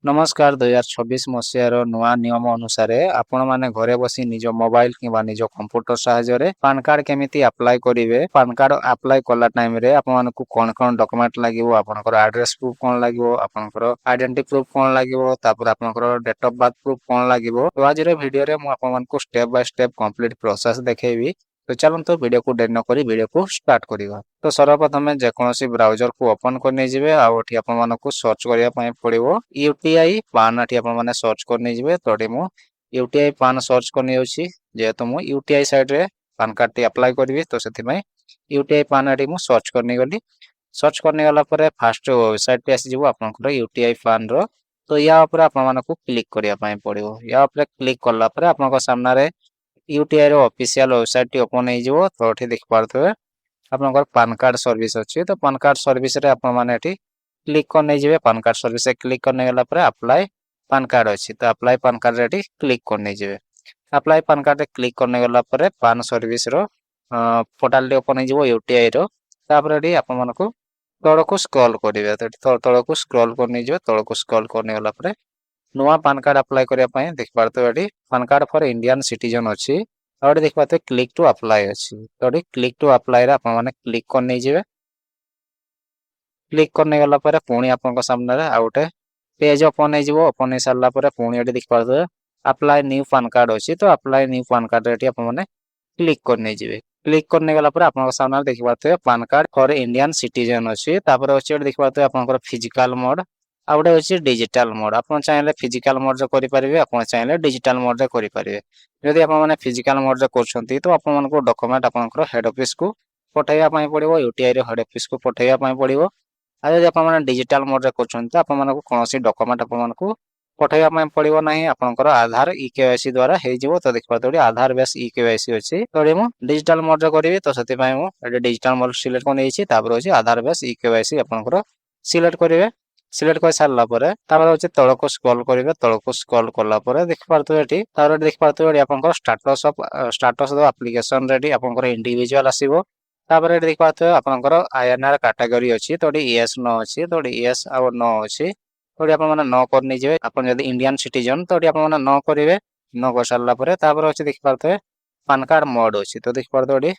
नमस्कार 2026 मसीहार नुआ नियम अनुसार आपण माने घरे बसी निज मोबाइल किंवा निज कंप्यूटर सहायता पान कार्ड केमिति अप्लाई करेंगे। पान कार्ड अप्लाई कला टाइम रे आपण मानकु कोन कोन डॉक्यूमेंट लागिवो, आपनकर एड्रेस प्रूफ कोन लागिवो, आपनकर आइडेंटिटी प्रूफ कोन लागिवो, तापर आपनकर डेट ऑफ बर्थ प्रूफ कोन लागिवो। तो आज रे वीडियो रे मु आपण मानकु step by step complete process देखेबी। तो चलंतु वीडियो को देर न करी वीडियो को स्टार्ट करिवा। तो सर्वप्रथम जेकोसी ब्राउजर को ओपन करने जिवे आउ एठी आपण मानकु सर्च करिया पय पड़िवो यूटीआई पान। एठी आपण माने सर्च करने जिवे तोडी मु यूटीआई पान सर्च करने होछि जेहेतु मु यूटीआई साइड रे पान कार्ड टी अप्लाई करबी। तो सेति में यूटीआई पान एठी मु सर्च करने गली। सर्च करने गला परे फर्स्ट वेबसाइट पे आसी जिवो आपनकर यूटीआई पान रो। तो या ऊपर आपण मानकु क्लिक करिया पय पड़िवो। या ऊपर क्लिक करला परे आपनकर सामने रे यूटीआई रो ऑफिशियल वेबसाइट टी ओपन हे जिवो। तो एठी देख पारथबे आपनकर पान कार्ड सर्विस अछि। तो पान कार्ड सर्विस रे आपण माने एठी क्लिक करने जिवे। पान कार्ड सर्विस रे क्लिक करने गला परे अप्लाई पान कार्ड अछि। तो अप्लाई पान कार्ड रे एठी क्लिक करने जिवे। अप्लाई पान कार्ड रे क्लिक करने गला परे पान सर्विस रो पोर्टल टी ओपन हे जिवो यूटीआई रो। तापर एठी आपण मानकु तळको स्क्रॉल करिवे। तो एठी तळको स्क्रॉल करने जिवे। तळको स्क्रॉल करने गला परे नुआ पान कार्ड अप्लाई करिया पय देख पारथबे एठी PAN card for Indian citizen अछि। और देख पाते क्लिक टू अप्लाई अछि। तो क्लिक टू अप्लाई रे आपण माने क्लिक करने जिवे। क्लिक करने गला परे पुणी आपन सामने रे आउटे पेज ओपन हे जिवो। ओपन हे सारला परे पुणी एठी देख पारथबे अप्लाई न्यू पान कार्ड अछि। तो अप्लाई न्यू पान कार्ड एठी आपण माने क्लिक करने जिवे। क्लिक करने गला परे आपन सामने देख पारथबे PAN card for Indian citizen अछि। तापर अछि देख पारथबे आपनकर फिजिकल मोड आ उडे अछि डिजिटल मोड। आपण चाहेले फिजिकल मोड रे करि परिबे, आपण चाहेले डिजिटल मोड रे करि परिबे। यदि आपण माने फिजिकल मोड रे करछंती तो आपण मानको डॉक्यूमेंट आपनकर हेड ऑफिस को पठाइया पय पड़िवो। यूटीआई रे हेड ऑफिस को पठाइया पय पड़िवो। आ यदि आपण माने डिजिटल मोड रे करछंती आपण मानको कोनोसी डॉक्यूमेंट आपण मानको पठाइया पय पड़िवो नाही। आपनकर आधार ईकेवाईसी द्वारा हे जिवो। तो देख पारथबे आधार बेस ईकेवाईसी अछि। तो मु डिजिटल मोड रे करिवि। तो सेति पय मु एडे डिजिटल मोड सिलेक्ट करने छी। तापर अछि आधार बेस ईकेवाईसी आपनकर सिलेक्ट करिवे। सिलेक्ट कर सारला परे तापर होचे तळको स्क्रॉल करिवे। तळको स्क्रॉल करला परे देख पारथबे एठी तापर देख पारथबे आपनकर स्टेटस ऑफ एप्लीकेशन रेडी आपनकर इंडिविजुअल आसीबो। तापर एठी देख पारथबे आपनकर आईएनआर कैटेगरी अछि। तो यस नो अछि। तो यस आ नो अछि। तो आपण माने नो करनी जेवे। आपण यदि इंडियन सिटीजन तो आपण माने नो करिवे। नो कर सारला परे तापर होचे देख पारथबे पान कार्ड मोड अछि। तो देख पारथबे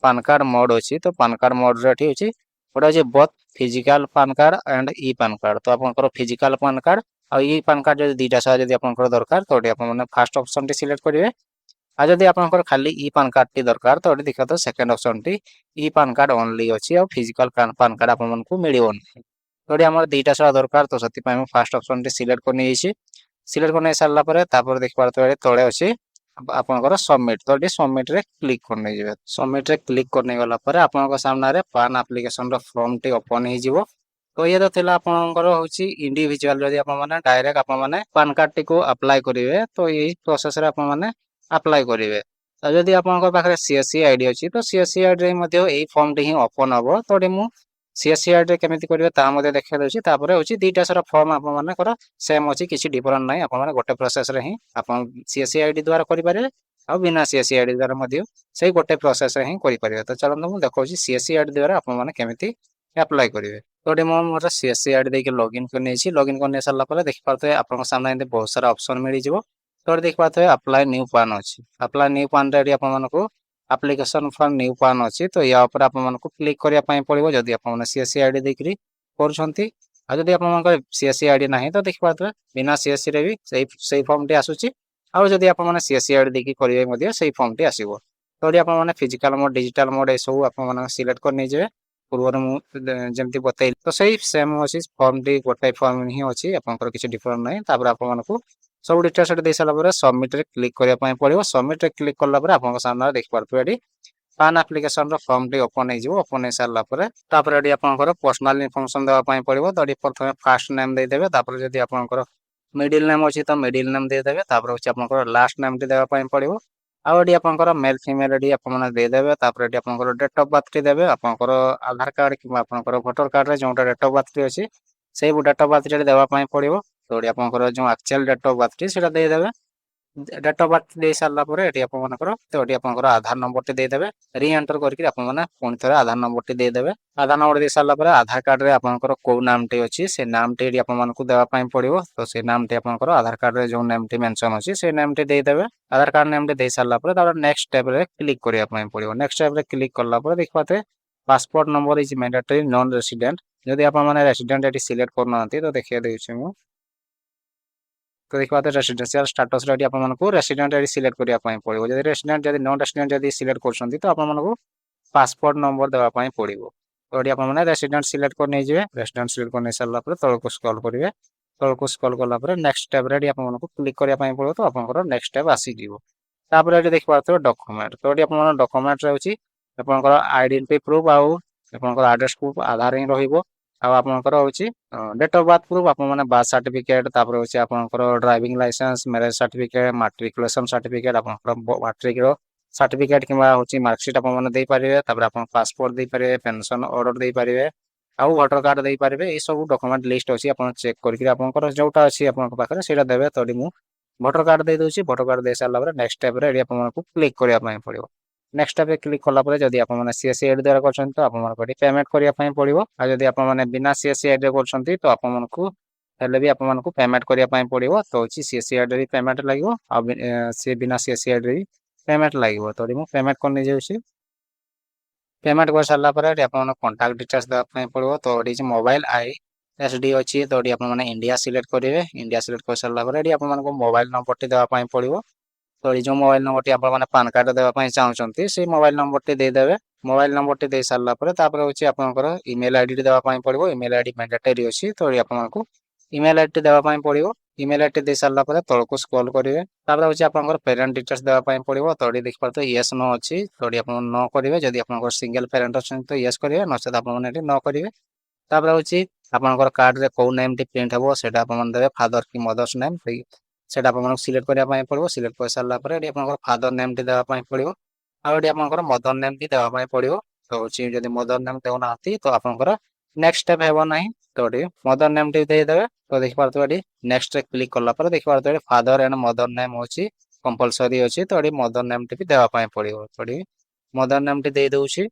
पान कार्ड मोड अछि। तो पान कार्ड मोड रे एठी अछि ओडा जे both physical PAN card and e PAN card. तो आपनकर फिजिकल पान कार्ड आ ई पान कार्ड जदि दीटा सा जदि आपनकर दरकार तो आपण माने फर्स्ट ऑप्शन टी सिलेक्ट करिवे। आ जदि आपनकर खाली ई पान कार्ड टी दरकार तो देखा तो second option T E PAN card only अछि। आ फिजिकल पान कार्ड आपन मानकु मिलिवो नै। तो हमर दीटा सा दरकार तो सति पय फर्स्ट ऑप्शन टी सिलेक्ट करने छी। सिलेक्ट करने सारला परे तापर देख पारथबे तळे अछि आपनकर सबमिट। तो सबमिट रे क्लिक करने जिवे। सबमिट रे क्लिक करने गला परे आपनकर सामने रे पान एप्लीकेशन रो फॉर्म टी ओपन हे जिवो। तो ये तो थिला आपनकर होची इंडिविजुअल जदि आपन माने डायरेक्ट आपन माने पान कार्ड टी को अप्लाई करिवे तो एही प्रोसेस रे आपन माने अप्लाई करिवे। आ जदि आपनकर पाखरे सीएससी आईडी अछि तो सीएससी आईडी रे मध्ये एही फॉर्म टी ही ओपन हबो। तो मु सीएससी आईडी रे केमिति करिवे ता मध्ये देखा दउछि। तापर होछि दीटा सारा फॉर्म आपन माने कर सेम अछि किछि डिफरेंट नै। आपन माने गोटे प्रोसेस रे ही आपन सीएससी आईडी द्वारा करि पारे आ बिना सीएससी आईडी द्वारा मध्ये सेही गोटे प्रोसेस रे ही करि पारे। तो चलନ୍ତୁ मु देखौछि सीएससी आईडी द्वारा आपन माने केमिति अप्लाई करिवे। तो मु मोर सीएससी आईडी देके लॉगिन करने छी। लॉगिन करने सारला परे देख पारथबे आपन सामने एते बहुत सारा ऑप्शन मिलि जिवो। तो देख पारथबे अप्लाई न्यू पान अछि। अप्लाई न्यू पान रे आपन मानको एप्लीकेशन फॉर न्यू पान अछि। तो या ऊपर आपन मानको क्लिक करिया पय पड़िवो जदि आपन माने सीएससी आईडी देखरि करछंती। आ जदि आपन मानको सीएससी आईडी नाही तो देख पारथबे बिना सीएससी रे भी सेही फॉर्म टी आसुची। आ जदि आपन माने सीएससी आईडी देखि करिवे मध्ये सेही फॉर्म टी आसीबो। तो आपन माने फिजिकल मोड डिजिटल मोड ए सब आपन माने सिलेक्ट करने जेवे। पूर्वर मु जेमति बतैल तो सही सेम अछि। फॉर्म टी गोटे फॉर्म ही अछि। आपनकर किछि डिफरेंट नै। तापर आपन मानको सब डिटेल्स दे साला परे सबमिट रे क्लिक करिया पय पड़िवो। सबमिट रे क्लिक करला परे आपन सामने देख पारथबे एडी पान एप्लीकेशन रो फॉर्म टी ओपन हे जिवो। ओपन हे सारला परे तापर एडी आपनकर पर्सनल इन्फॉर्मेशन देबा पय पड़िवो। तो प्रथमे फर्स्ट नेम दे देबे। तापर जदि आपनकर मिडिल नेम अछि तो मिडिल नेम दे देबे। तापर होछि आपनकर लास्ट नेम टी देबा पय पड़िवो। आ एडी आपनकर मेल फीमेल एडी आपन माने दे देबे। तापर एडी आपनकर डेट ऑफ बर्थ टी देबे। आपनकर आधार कार्ड किबा आपनकर वोटर कार्ड रे जोंटा डेट ऑफ बर्थ टी अछि सेही डेट ऑफ बर्थ टी देबा पय पड़िवो। तो आपनकर जो एक्चुअल डेट ऑफ बर्थ टी सेटा दे देबे। डेट ऑफ बर्थ दे सारा पर एटी आपनकर तो एटी आपनकर आधार नंबर टी देदेबे री एंटर करके आपन माने पुणी थरे आधार नंबर टी देदेबे आधार नंबर दे सारा पर आधार कार्ड रे आपनकर को नाम टी अछि से नाम टी एटी आपन मानकु देबा पई पड़िबो तो से नाम टी आपनकर आधार कार्ड रे जो नाम टी मेंशन अछि से नाम टी देदेबे आधार कार्ड नाम टी दे सारा पर तापर नेक्स्ट स्टेप रे क्लिक करिया पई पड़िबो नेक्स्ट स्टेप रे क्लिक करला पर देखबाते passport number is mandatory non resident जदि आपन माने रेसिडेंट एटी सिलेक्ट करनांती तो देखिया देउछि मु तो देखा रेसिडेंशियल स्टाटस रेडी आपण मानकु रेसिडेंट एडी सिलेक्ट करिया पई पड़िबो जदि रेसिडेंट जदि नॉन रेसिडेंट जदि सिलेक्ट करछंती तो आपण मानकु पासपोर्ट नंबर देबा पई पड़िबो तो एडी आपण माने रेसिडेंट सिलेक्ट कर नै जिवे रेसिडेंट सिलेक्ट कर नै सरला पर तळको स्क्रॉल करिवे तळको स्क्रॉल करला पर नेक्स्ट स्टेप रेडी आपण मानकु क्लिक करिया पई पड़िबो तो आपनकर नेक्स्ट स्टेप आसी जिवो तापर एडी देखि पारतो डॉक्यूमेंट तो एडी आपण माने डॉक्यूमेंट रहउची आपनकर आइडेंटिटी प्रूफ आउ आपनकर एड्रेस प्रूफ आधार हि रहिबो आ आपनकर होची डेट ऑफ बर्थ प्रूफ आपण माने बर्थ सर्टिफिकेट तापर होची आपनकर driving licence marriage certificate matriculation certificate आपनकर मैट्रिक रो सर्टिफिकेट किबा होची मार्कशीट आपण माने देई परिबे तापर आपण पासपोर्ट देई परिबे पेंशन ऑर्डर देई परिबे आउ वोटर कार्ड देई परिबे ए सब डॉक्यूमेंट लिस्ट अछि आपण चेक करके आपनकर जोटा अछि आपनकर पाखरे सेटा देबे तडी मु वोटर कार्ड देई दोछि वोटर कार्ड देई सारला पर नेक्स्ट स्टेप रे एडी आपण मानकु क्लिक करिया पई पड़िबो नेक्स्ट स्टेप रे क्लिक करला पर जदि आपण माने सीएससी एड द्वारा करछन तो आपण मानकु पेमेंट करिया पई पड़िबो आ जदि आपण माने बिना सीएससी एड रे करछंती तो आपण मानकु हेले भी आपण मानकु पेमेंट करिया पई पड़िबो तो होची सीएससी एड रे पेमेंट लागिवो आ से बिना सीएससी एड रे पेमेंट लागिवो तडी मु पेमेंट करने जाउछि पेमेंट कर सारला पर एडी आपण कांटेक्ट डिटेल्स दा पई पड़िबो तो एडी मोबाइल आई एसडी अछि तो एडी आपण माने इंडिया सिलेक्ट करिवे इंडिया सिलेक्ट कर सारला पर एडी आपण मानकु मोबाइल नंबर टी देबा पई पड़िबो तो जो मोबाइल नंबर टी आपण माने पैन कार्ड देबा पई चाहउचंती से मोबाइल नंबर टी दे देबे मोबाइल नंबर टी दे सारला पर तापर होची आपनकर ईमेल आईडी देबा पई पड़िबो ईमेल आईडी मैंडेटरी अछि तो एडी आपण मानकु ईमेल आईडी देबा पई पड़िबो ईमेल आईडी दे सारला पर तळको स्क्रॉल करिवे तापर होची आपनकर पेरेंट डिटेल्स देबा पई पड़िबो तो एडी देख परतो यस नो अछि तो एडी आपण नो करिवे जदि आपनकर सिंगल पेरेंट अछन तो यस करिवे नसे आपण माने एडी नो करिवे तापर होची आपनकर कार्ड रे को नेम टी प्रिंट हबो सेटा आपण माने देबे फादर की मदर्स नेम सेटा आपण माने सिलेक्ट करिया पई पड़िबो सिलेक्ट कर सारला पर एडी आपनकर फादर नेम टी देबा पई पड़िबो आ एडी आपनकर मदर नेम टी देबा पई पड़िबो तो होची जदि मदर नेम देउ नाथि तो आपनकर नेक्स्ट स्टेप हेबो नाही तो एडी मदर नेम टी दे देबे तो देखि पारतो एडी नेक्स्ट रे क्लिक करला पर देखि पारतो एडी फादर एंड मदर नेम होची कंपलसरी अछि तो एडी मदर नेम टी भी देबा पई पड़िबो तो एडी मदर नेम टी दे दोछि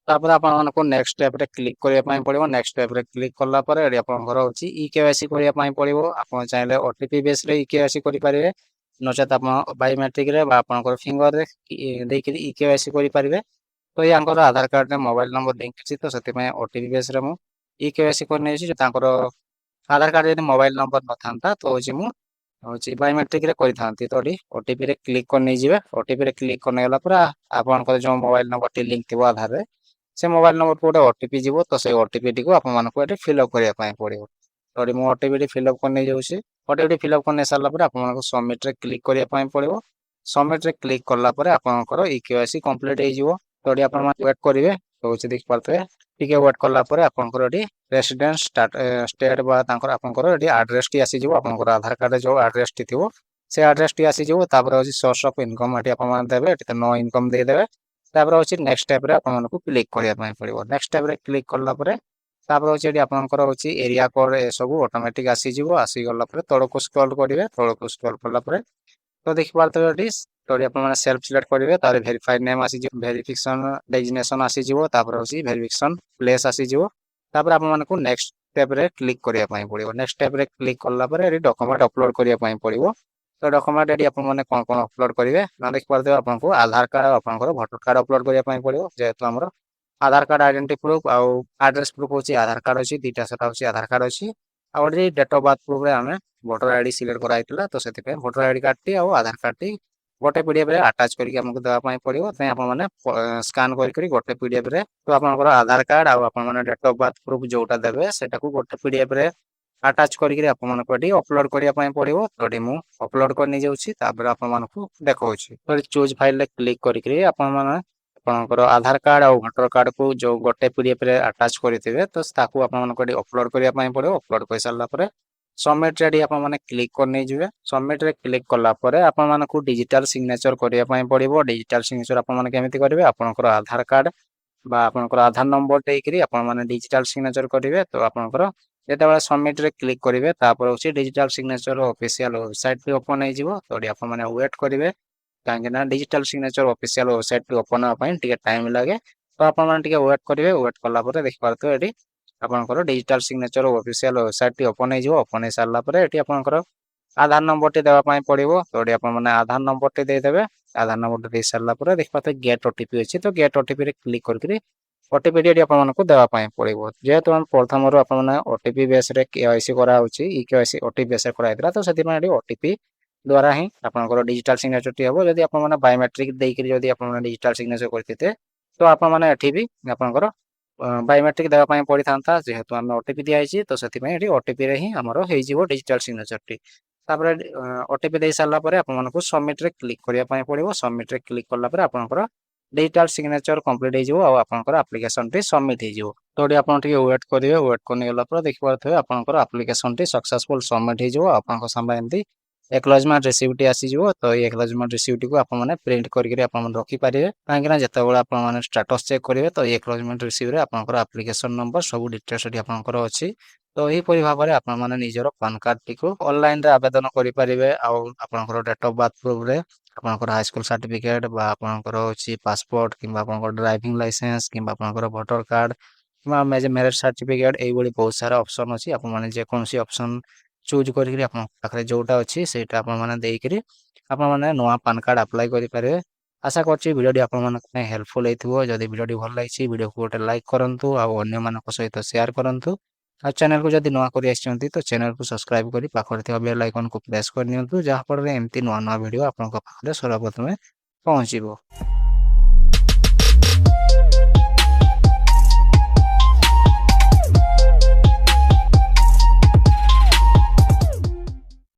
तापर आपण मानको नेक्स्ट स्टेप रे क्लिक करिया पई पड़िबो नेक्स्ट स्टेप रे क्लिक करला पर एडी आपनकर होची ईकेवाईसी करिया पई पड़िबो आपण चाहिले ओटीपी बेस रे ईकेवाईसी करि परिबे नचेत आपण बायोमेट्रिक रे बा आपनकर फिंगर रे देकि ईकेवाईसी करि परिबे तो यांकर आधार कार्ड रे मोबाइल नंबर लिंक अछि तो सते पय ओटीपी बेस रे मु ईकेवाईसी करने अछि तांकर आधार कार्ड रे मोबाइल नंबर न थांता तो होची मु होची बायोमेट्रिक रे करि थांती तो ओटीपी रे क्लिक करने जिवे ओटीपी रे क्लिक करने गला पर आपनकर जो मोबाइल नंबर टी लिंक थिबो आधार रे से मोबाइल नंबर को गोटे ओटीपी जीवो तो से ओटीपी टी को आपण मानको एटे फिल अप करिया पई पड़िबो तो मु ओटीपी टी फिल अप करने जाउछि ओटीपी फिल अप करने सारला पर आपण मानको सबमिट रे क्लिक करिया पई पड़िबो सबमिट रे क्लिक करला पर आपनकर ईकेवाईसी कंप्लीट हे जिवो तो आपण मान वेट करिवे तो होछि देख पारते टिके वेट करला पर आपनकर एटी रेसिडेंस स्टेट बा तांकर आपनकर एटी एड्रेस टी आसी जिवो आपनकर आधार कार्ड रे जो एड्रेस टी थिवो से एड्रेस टी आसी जिवो तापर होछि सोर्स ऑफ इनकम एटी आपण मान देबे एटी तो नो इनकम दे देबे तापर होछि नेक्स्ट स्टेप रे आपण मानको क्लिक करिया पई पड़िबो नेक्स्ट स्टेप रे क्लिक करला परे तापर होछि एटी आपनकर होछि एरिया कोड ए सब ऑटोमेटिक आसी जिवो आसी गला परे तळको स्क्रॉल करिवे तळको स्क्रॉल करला परे तो देखि पारतो एटी तो आपण माने सेल्फ सिलेक्ट करिवे तारे वेरीफाइड नेम आसी जिवो वेरिफिकेशन डेजिग्नेशन आसी जिवो तापर होछि वेरिफिकेशन प्लेस आसी जिवो तापर आपण मानको नेक्स्ट स्टेप रे क्लिक करिया पई पड़िबो नेक्स्ट स्टेप रे क्लिक करला परे एटी डॉक्यूमेंट अपलोड करिया पई पड़िबो तो डॉक्यूमेंट एडी आपण माने कोन कोन अपलोड करिवे ना देख पारते आपनको आधार कार्ड आपनकर वोटर कार्ड अपलोड करिया पई पड़िबो जेहेतु हमर आधार कार्ड आइडेंटिटी प्रूफ आ एड्रेस प्रूफ होची आधार कार्ड अछि दीटा सेटा होची आधार कार्ड अछि आ ओडी डेट ऑफ बर्थ प्रूफ रे हमें वोटर आईडी सिलेक्ट कराइतला तो सेति पे वोटर आईडी कार्ड टी आ आधार कार्ड टी गोटे पीडीएफ रे अटैच करके हमको देबा पई पड़िबो तै आपण माने स्कैन करी गोटे पीडीएफ रे तो आपनकर आधार कार्ड आ आपण माने डेट ऑफ बर्थ प्रूफ जोटा देबे सेटा को गोटे पीडीएफ रे अटैच करिक आपण मानको एटी अपलोड करिया पई पड़िबो तोडी मु अपलोड करनी जाउछि तापर आपण मानको देखौछि तो चूज फाइल रे क्लिक करिक आपण माने आपनकर आधार कार्ड आ वोटर कार्ड को जो गोटे पीडीएफ रे अटैच करिथिबे तो ताकू आपण मानको एटी अपलोड करिया पई पड़िबो अपलोड करि सारला परे सबमिट रेडी आपण माने क्लिक करने जिवे सबमिट रे क्लिक करला परे आपण मानको डिजिटल सिग्नेचर करिया पई पड़िबो डिजिटल सिग्नेचर आपण माने केमिति करिवे आपनकर आधार कार्ड बा आपनकर आधार नंबर देकरी आपण माने डिजिटल सिग्नेचर करिवे तो आपनकर ଯେତେବେଳେ ସବମିଟ ରେ କ୍ଲିକ୍ କରିବେ ତାପରେ ହେଉଛି ଡିଜିଟାଲ ସିଗ୍ନେଚର ଅଫିସିଆଲ ୱେବସାଇଟ ବି ଓପନ୍ ହେଇଯିବ। ତ ଏଠି ଆପଣମାନେ ୱେଟ୍ କରିବେ କାହିଁକି ନା ଡିଜିଟାଲ ସିଗ୍ନେଚର ଅଫିସିଆଲ ୱେବସାଇଟ ବି ଓପନ୍ ହେବା ପାଇଁ ଟିକେ ଟାଇମ୍ ଲାଗେ। ତ ଆପଣମାନେ ଟିକେ ୱେଟ୍ କରିବେ। ୱେଟ୍ କଲା ପରେ ଦେଖିପାରୁଥିବେ ଏଠି ଆପଣଙ୍କର ଡିଜିଟାଲ ସିଗ୍ନେଚର ଅଫିସିଆଲ ୱେବସାଇଟ ଟି ଓପନ୍ ହେଇଯିବ। ଓପନ୍ ହେଇ ସାରିଲା ପରେ ଏଠି ଆପଣଙ୍କର ଆଧାର ନମ୍ବରଟି ଦେବା ପାଇଁ ପଡ଼ିବ। ତ ଏଠି ଆପଣମାନେ ଆଧାର ନମ୍ବରଟି ଦେଇଦେବେ। ଆଧାର ନମ୍ବରଟି ଦେଇ ସାରିଲା ପରେ ଦେଖିପାରୁଥିବେ ଗେଟ୍ ଓଟିପି ଅଛି। ତ ଗେଟ୍ ଓଟିପି ରେ କ୍ଲିକ୍ କରିକି ଓଟିପି ଟି ଏଠି ଆପଣମାନଙ୍କୁ ଦେବା ପାଇଁ ପଡ଼ିବ। ଯେହେତୁ ଆମେ ପ୍ରଥମରୁ ଆପଣମାନେ ଓଟିପି ବେସ୍ରେ KYC କରାହେଉଛି, KYC ଓଟିପି ବେସ୍ରେ କରାଯାଇଥିଲା। ତ ସେଥିପାଇଁ ଏଠି ଓଟିପି ଦ୍ୱାରା ହିଁ ଆପଣଙ୍କର ଡିଜିଟାଲ ସିଗ୍ନେଚର ଟି ହେବ। ଯଦି ଆପଣମାନେ ବାୟୋମେଟ୍ରିକ ଦେଇକରି ଯଦି ଆପଣମାନେ ଡିଜିଟାଲ ସିଗ୍ନେଚର କରିଥିତେ ତ ଆପଣମାନେ ଏଠି ବି ଆପଣଙ୍କର ବାୟୋମେଟ୍ରିକ ଦେବା ପାଇଁ ପଡ଼ିଥାନ୍ତା। ଯେହେତୁ ଆମେ ଓଟିପି ଦିଆହେଇଛି ତ ସେଥିପାଇଁ ଏଠି ଓଟିପି ରେ ହିଁ ଆମର ହେଇଯିବ ଡିଜିଟାଲ ସିଗ୍ନେଚର ଟି। ତାପରେ ଓଟିପି ଦେଇ ସାରିଲା ପରେ ଆପଣମାନଙ୍କୁ ସବମିଟ ରେ କ୍ଲିକ୍ କରିବା ପାଇଁ ପଡ଼ିବ। ସବମିଟ ରେ କ୍ଲିକ୍ କଲା ପରେ ଆପଣଙ୍କର ଡିଜିଟାଲ ସିଗ୍ନେଚର କମ୍ପ୍ଲିଟ୍ ହେଇଯିବ ଆଉ ଆପଣଙ୍କର ଆପ୍ଲିକେସନ ଟି ସବମିଟ ହେଇଯିବ। ତ ଏଠି ଆପଣ ଟିକେ ୱେଟ୍ କରିବେ। ୱେଟ୍ କରିଗଲା ପରେ ଦେଖିପାରୁଥିବେ ଆପଣଙ୍କର ଆପ୍ଲିକେସନ ଟି ସକ୍ସେସଫୁଲ ସବମିଟ ହେଇଯିବ। ଆପଣଙ୍କ ସାମ୍ନା ଏମିତି ଏକ୍ନଲେଜମେଣ୍ଟ ରିସିପ୍ଟ ଆସିଯିବ। ତ ଏଇ ଏକ୍ନଲେଜମେଣ୍ଟ ରିସିପ୍ଟକୁ ଆପଣମାନେ ପ୍ରିଣ୍ଟ କରିକି ଆପଣମାନେ ରଖିପାରିବେ। କାହିଁକି ନା ଯେତେବେଳେ ଆପଣମାନେ ଷ୍ଟାଟସ ଚେକ୍ କରିବେ ତ ଏଇ ଏକ୍ନଲେଜମେଣ୍ଟ ରିସିପ୍ଟରେ ଆପଣଙ୍କର ଆପ୍ଲିକେସନ ନମ୍ବର ସବୁ ଡିଟେଲ୍ସ ଏଠି ଆପଣଙ୍କର ଅଛି। ତ ଏହିପରି ଭାବରେ ଆପଣମାନେ ନିଜର ପାନ କାର୍ଡଟିକୁ ଅନଲାଇନରେ ଆବେଦନ କରିପାରିବେ। ଆଉ ଆପଣଙ୍କର ଡେଟ୍ ଅଫ୍ ବାର୍ଥ ପ୍ରୁଫରେ ଆପଣଙ୍କର ହାଇସ୍କୁଲ ସାର୍ଟିଫିକେଟ ବା ଆପଣଙ୍କର ହେଉଛି ପାସପୋର୍ଟ କିମ୍ବା ଆପଣଙ୍କର ଡ୍ରାଇଭିଂ ଲାଇସେନ୍ସ କିମ୍ବା ଆପଣଙ୍କର ଭୋଟର କାର୍ଡ କିମ୍ବା ମ୍ୟାରେଜ ସାର୍ଟିଫିକେଟ ଏଇଭଳି ବହୁତ ସାରା ଅପସନ୍ ଅଛି। ଆପଣମାନେ ଯେକୌଣସି ଅପସନ୍ ଚୁଜ୍ କରିକି ଆପଣଙ୍କ ପାଖରେ ଯୋଉଟା ଅଛି ସେଇଟା ଆପଣମାନେ ଦେଇକରି ଆପଣମାନେ ନୂଆ ପାନ କାର୍ଡ ଆପ୍ଲାଏ କରିପାରିବେ। ଆଶା କରୁଛି ଭିଡ଼ିଓଟି ଆପଣମାନଙ୍କ ପାଇଁ ହେଲ୍ପଫୁଲ୍ ହେଇଥିବ। ଯଦି ଭିଡ଼ିଓଟି ଭଲ ଲାଗିଛି ଭିଡ଼ିଓକୁ ଗୋଟେ ଲାଇକ୍ କରନ୍ତୁ ଆଉ ଅନ୍ୟମାନଙ୍କ ସହିତ ସେୟାର କରନ୍ତୁ। ଆଉ ଚ୍ୟାନେଲକୁ ଯଦି ନୂଆ କରି ଆସିଛନ୍ତି ତ ଚ୍ୟାନେଲକୁ ସବସ୍କ୍ରାଇବ କରି ପାଖରେ ଥିବା ବେଲ୍ ଆଇକନକୁ ପ୍ରେସ୍ କରିନିଅନ୍ତୁ। ଯାହାଫଳରେ ଏମିତି ନୂଆ ନୂଆ ଭିଡ଼ିଓ ଆପଣଙ୍କ ପାଖରେ ସର୍ବପ୍ରଥମେ ପହଞ୍ଚିବ।